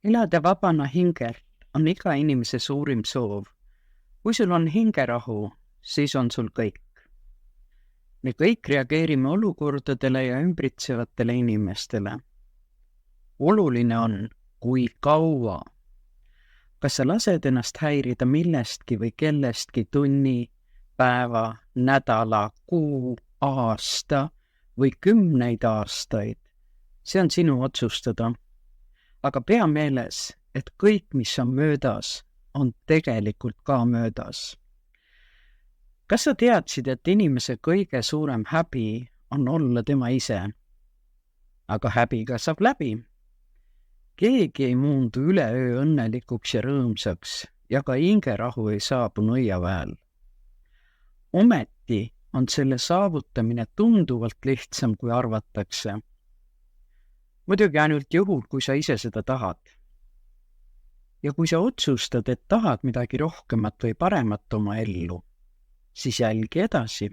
Elada vabana hingelt on iga inimese suurim soov. Kui sul on hingerahu, siis on sul kõik. Me kõik reageerime olukordadele ja ümbritsevatele inimestele. Oluline on, kui kaua. Kas sa lased ennast häirida millestki või kellestki tunni, päeva, nädala, kuu, aasta või 10 aastaid? See on sinu otsustada. Aga pea meeles, et kõik, mis on möödas, on tegelikult ka möödas. Kas sa teadsid, et inimese kõige suurem häbi on olla tema ise? Aga häbiga saab läbi. Keegi ei muundu üleöö õnnelikuks ja rõõmsaks ja ka hingerahu ei saabu nõiaväel. Ometi on selle saavutamine tunduvalt lihtsam, kui arvatakse. Muidugi ainult juhul, kui sa ise seda tahad. Ja kui sa otsustad, et tahad midagi rohkemat või paremat oma ellu, siis jälgi edasi.